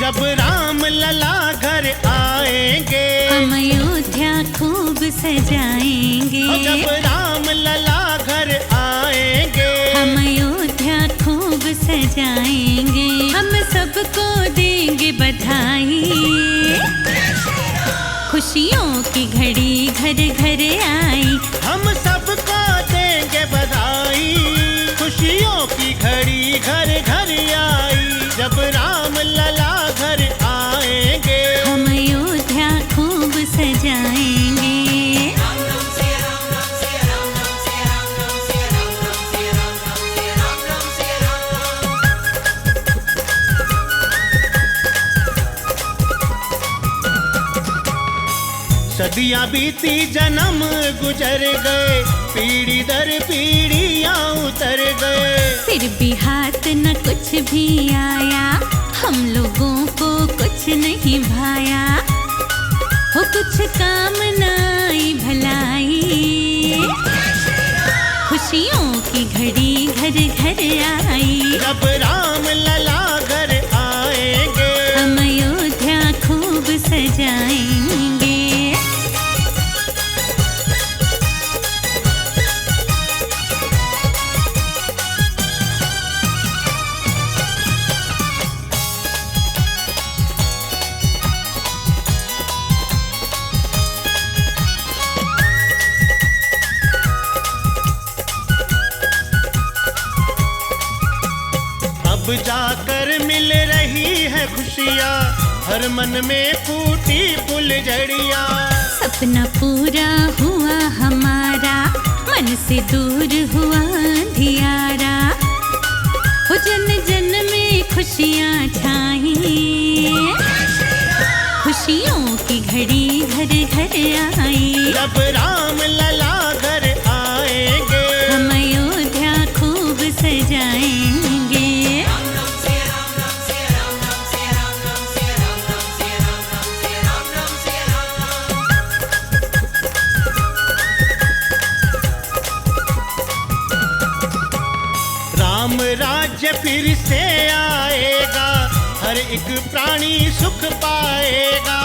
जब राम लला घर आएंगे हम अयोध्या खूब सजाएंगे। जब राम लला घर आएंगे हम अयोध्या खूब सजाएंगे। हम सबको देंगे बधाई, खुशियों की घड़ी घर घर आई। हम सबको देंगे बधाई, खुशियों की घड़ी घर घर आई। जब राम लला घर आएंगे हम अयोध्या खूब सजाएंगे। सदियां बीती जन्म गुजर गए, पीढ़ी दर पीढ़ियां उतर गए। फिर भी हाथ न कुछ भी आया, हम लोगों को कुछ नहीं भाया। हो कुछ काम न आई भलाई, खुशियों की घड़ी घर घर आई। जब राम लला घर आएंगे हम अयोध्या खूब सजाएंगे। अब जाकर मिल रही है खुशियाँ, हर मन में फूटी फुलझड़ियाँ। सपना पूरा हुआ हमारा, मन से दूर हुआ अंधियारा। हो जन जन में खुशियाँ छाई, खुशियों की घड़ी घर घर आई। जब राम लला घर आएंगे हम अयोध्या खूब सजाएंगे। राम राज्य फिर से आएगा, हर एक प्राणी सुख पाएगा।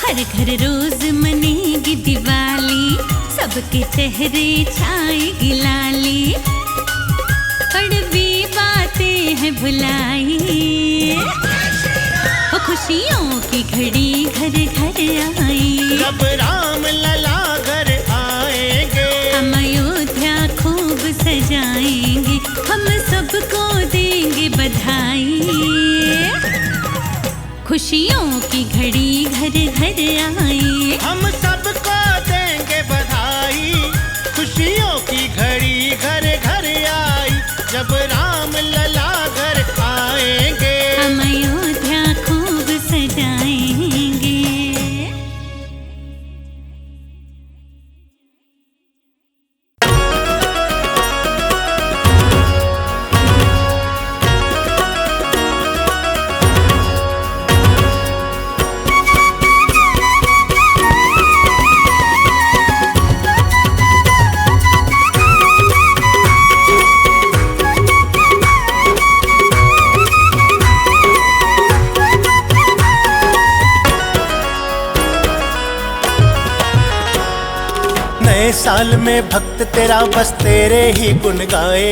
हर घर रोज मनेगी दिवाली, सबके चेहरे छाएगी लाली। कड़वी बातें हैं भुलाई, वो खुशियों की घड़ी घर घर आई। जब राम लला घर आएंगे हम अयोध्या खूब सजाएंगे। हम सबको देंगे बधाई, खुशियों की घड़ी घर घर आई। हम सबको देंगे बधाई, खुशियों की घड़ी घर घर आई। जब राम लला घर आएंगे हम अयोध्या खूब सजाएंगे। नए साल में भक्त तेरा बस तेरे ही गुण गाए।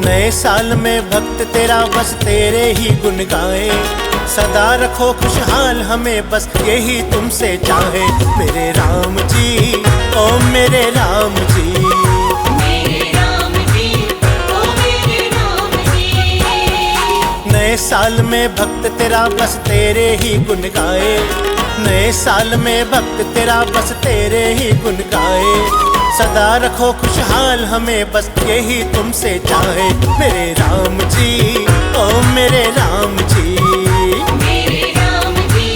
नए साल में भक्त तेरा बस तेरे ही गुण गाए। सदा रखो खुशहाल हमें बस यही तुमसे चाहे। मेरे राम जी ओ मेरे राम जी, मेरे राम जी ओ मेरे राम जी। नए साल में भक्त तेरा बस तेरे ही गुण गाए। नए साल में भक्त तेरा बस तेरे ही गुण गाए। सदा रखो खुशहाल हमें बस यही तुमसे चाहे। मेरे राम जी ओ मेरे राम जी, मेरे राम जी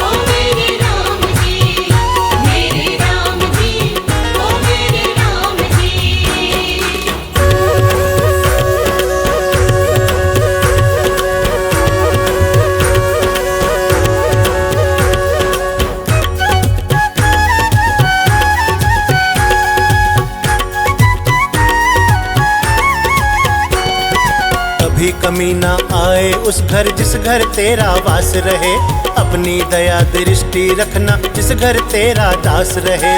ओ मेरे राम जी। मेरे राम जी ओ मेरे राम जी। कभी कमी ना आए आए उस घर जिस घर तेरा वास रहे, अपनी दया दृष्टि रखना जिस घर तेरा दास रहे।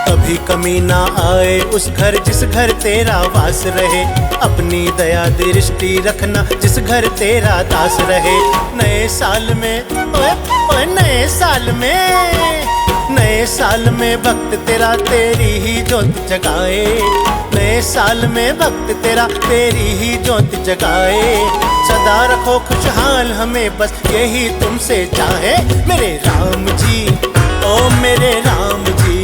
कभी कमी ना आए उस घर जिस घर तेरा वास रहे, अपनी दया दृष्टि रखना जिस घर तेरा दास रहे। नए साल में ओए ओए नए साल में, नए साल में भक्त तेरा तेरी ही ज्योत जगाए, नए साल में भक्त तेरा तेरी ही ज्योत जगाए। सदा रखो खुशहाल हमें बस यही तुमसे चाहे, मेरे राम जी ओ मेरे राम जी।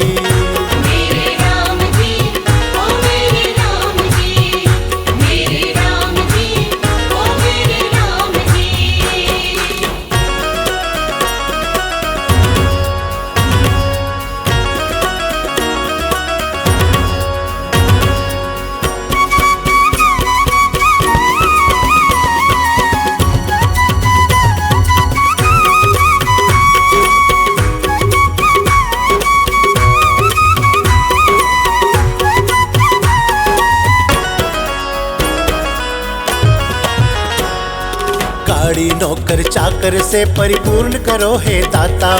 गाड़ी नौकर चाकर से परिपूर्ण करो हे दाता,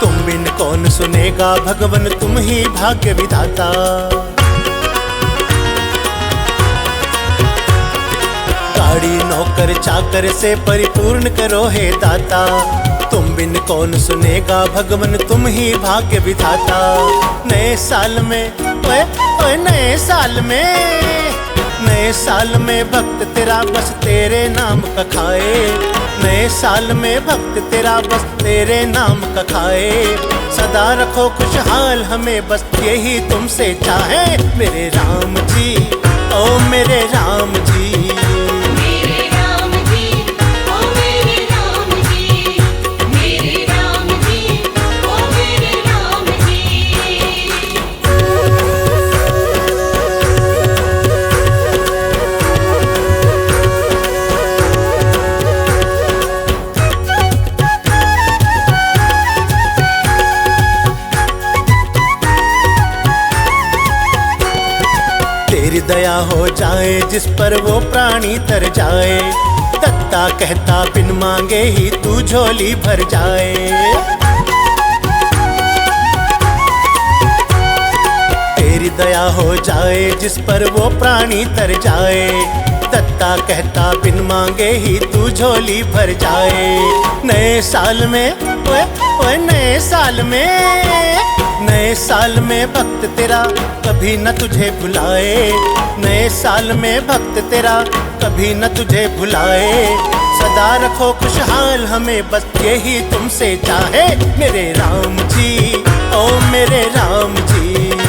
तुम बिन कौन सुनेगा भगवन तुम ही भाग्य विधाता। गाड़ी नौकर चाकर से परिपूर्ण करो हे दाता, तुम बिन कौन सुनेगा भगवन तुम ही भाग्य विधाता। नए साल में ओए ओए नए साल में, नए साल में भक्त तेरा बस तेरे नाम का खाए, नए साल में भक्त तेरा बस तेरे नाम का खाए। सदा रखो खुशहाल हमें बस यही तुमसे चाहे, मेरे राम जी ओ मेरे राम जी। तेरी दया हो जाए जिस पर वो प्राणी तर जाए, दत्ता कहता बिन मांगे ही तू झोली भर जाए। तेरी दया हो जाए जिस पर वो प्राणी तर जाए, दत्ता कहता बिन मांगे ही तू झोली भर जाए। नए साल में ओए ओए नए साल में, नए साल में भक्त तेरा कभी न तुझे भुलाए, नए साल में भक्त तेरा कभी न तुझे भुलाए। सदा रखो खुशहाल हमें बस यही तुमसे चाहे, मेरे राम जी ओ मेरे राम जी।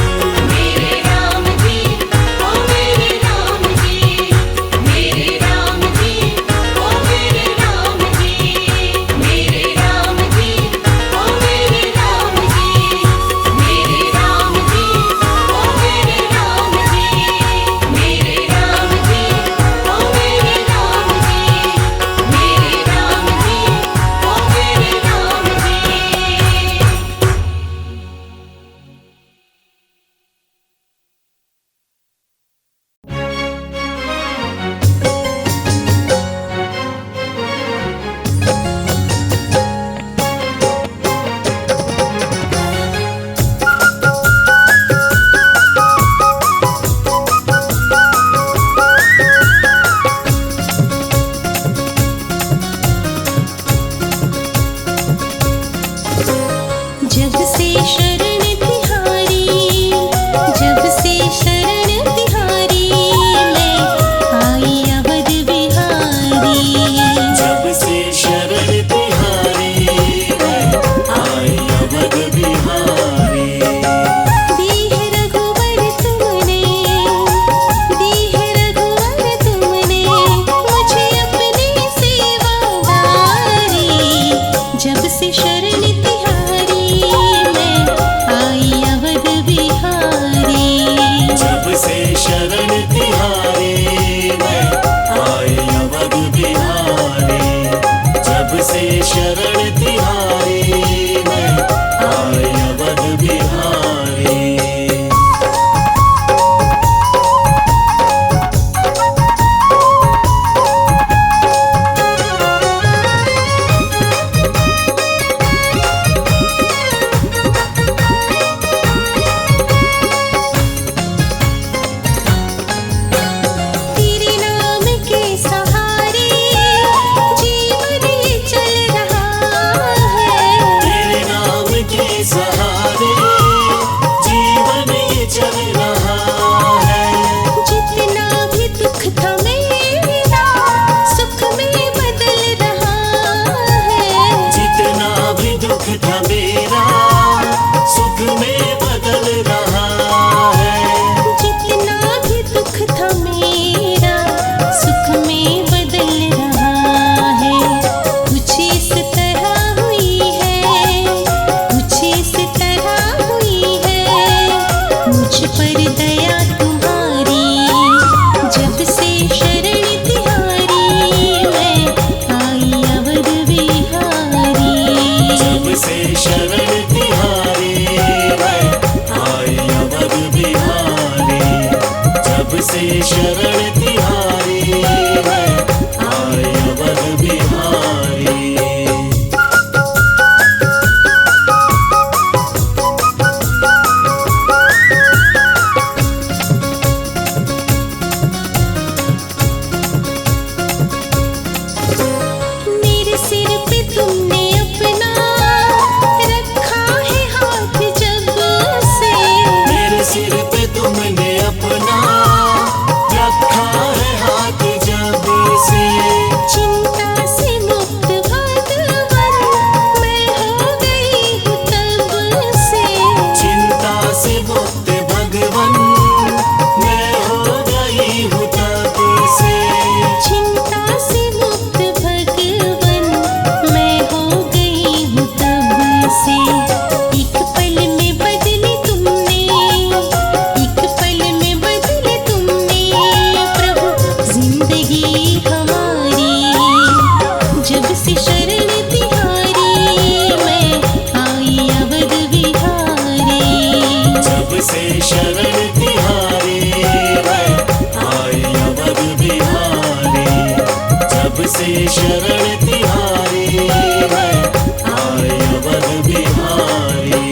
से शरण तिहारी है आए अवध बिहारी।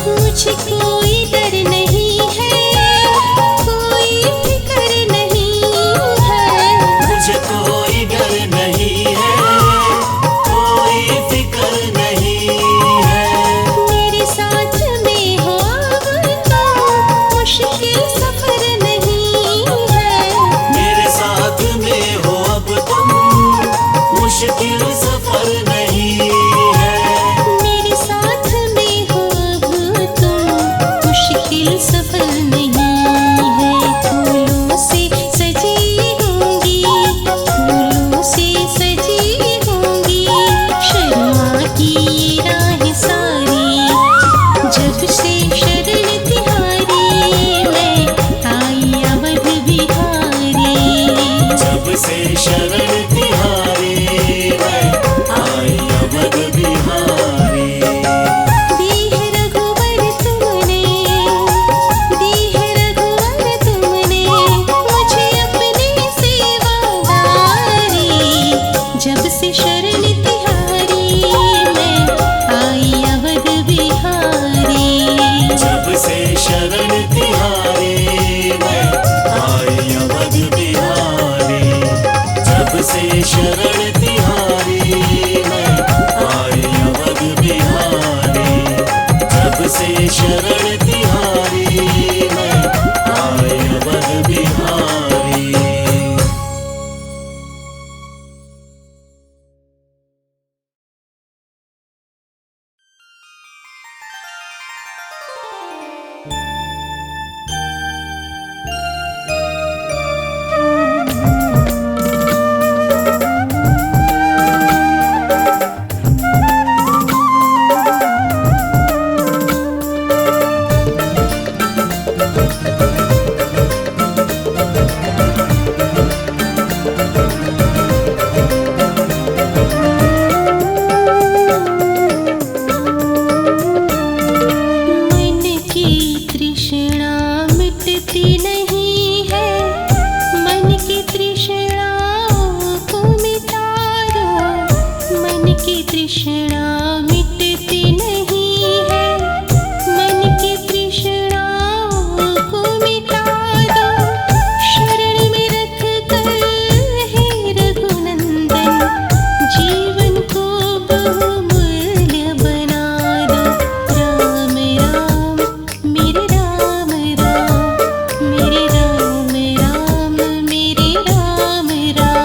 मुझे कोई डर नहीं है, कोई फिक्र नहीं है। मुझे कोई डर नहीं है, कोई फिक्र नहीं है। मेरे साथ में हो अब तो मुश्किल सफर नहीं है। मेरे साथ में हो अब तुम मुश्किल सफर नहीं है। मेरे साथ में हो अब तुम मुश्किल सफर नहीं है। फूलों से सजी होंगी, फूलों से सजी होंगी शर्मा की राहें सारी। जब से शरण तिहारी मैं आई अवध बिहारी। जब से शरण तिहारी मैं आई अवध बिहारी। दी है रघुवर तुमने, दी है रघुवर तुमने मुझे अपनी सेवादारी। जब से शरण तिहारी मैं आई अवध बिहारी। जब से शरण तिहारी मैं आई अवध बिहारी। जब से शरण तिहारी मैं आई अवध बिहारी। जब से शरण तिहारी मैं आई अवध बिहारी। मन की तृष्णा मिटती नहीं है, मन की तृष्णा को मिटा दो। मन की तृष्णा मिटती नहीं है, मन की तृष्णा को मिटा दो। शरण में रख कर हे रघुनंदन जीवन को बहुमूल्य बना दो। राम राम मेरे राम राम, मेरे राम राम, मेरे राम राम।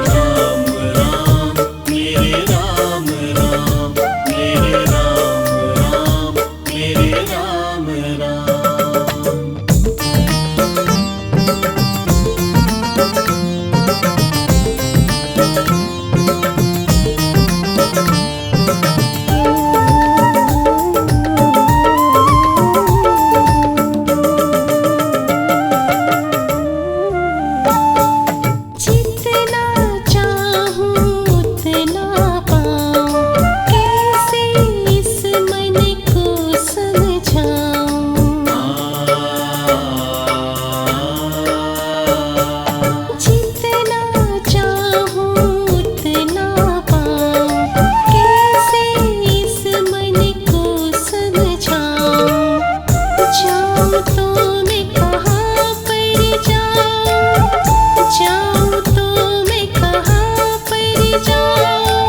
राम राम मेरे राम राम, मेरे राम राम, मेरे राम राम। जितना चाहूं उतना पाऊं, कैसे इस मन को समझाऊं। जितना चाहूं उतना पाऊं, कैसे इस मन को समझाऊं। जाऊं तो मैं कहाँ पर जाऊं, जाऊं तो मैं कहाँ पर जाऊं।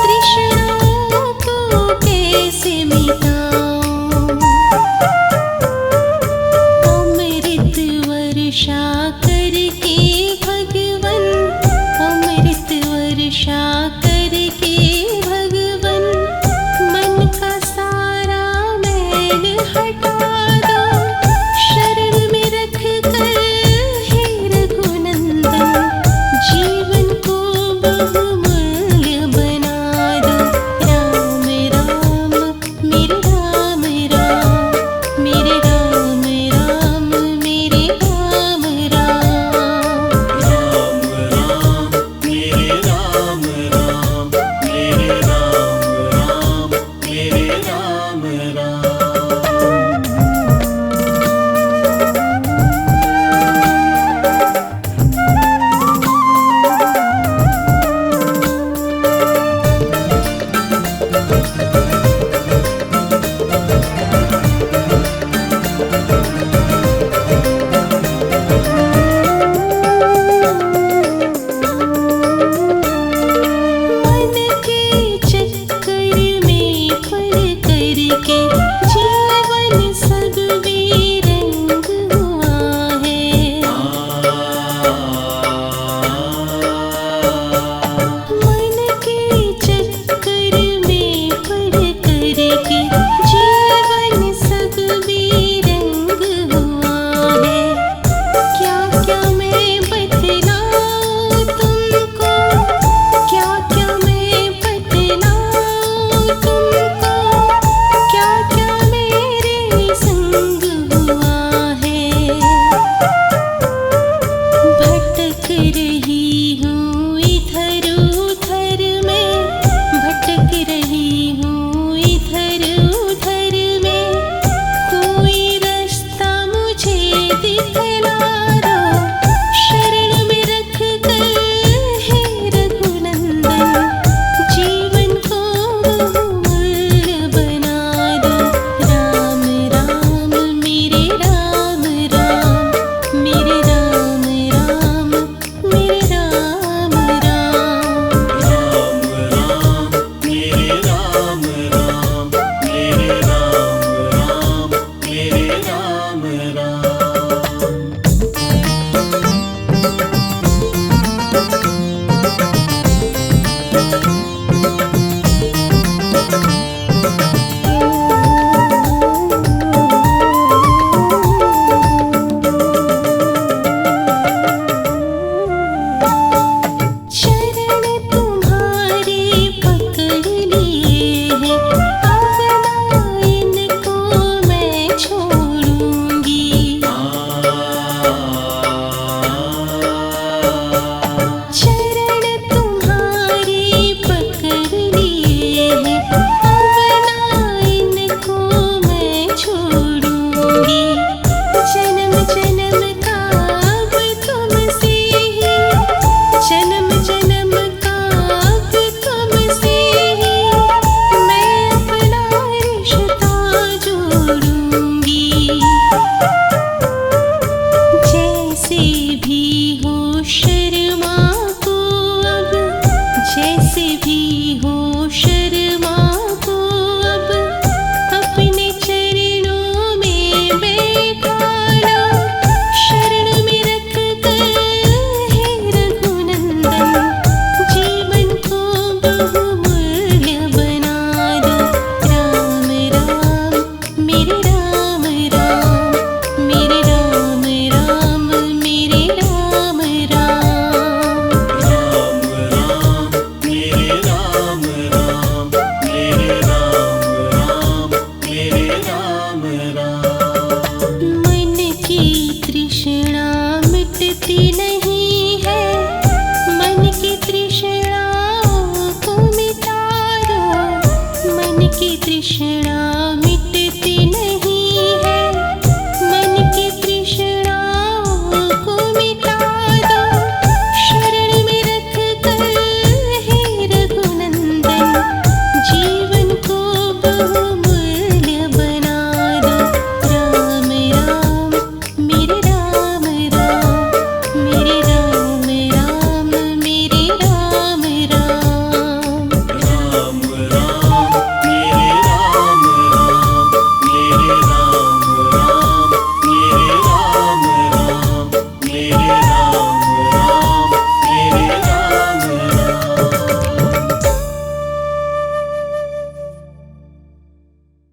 तृष्णाओं को कैसे मिटाऊं। अमृत वर्षा करके भगवन, अमृत वर्षा करके भगवन मन का सारा मैल हटा दो। राम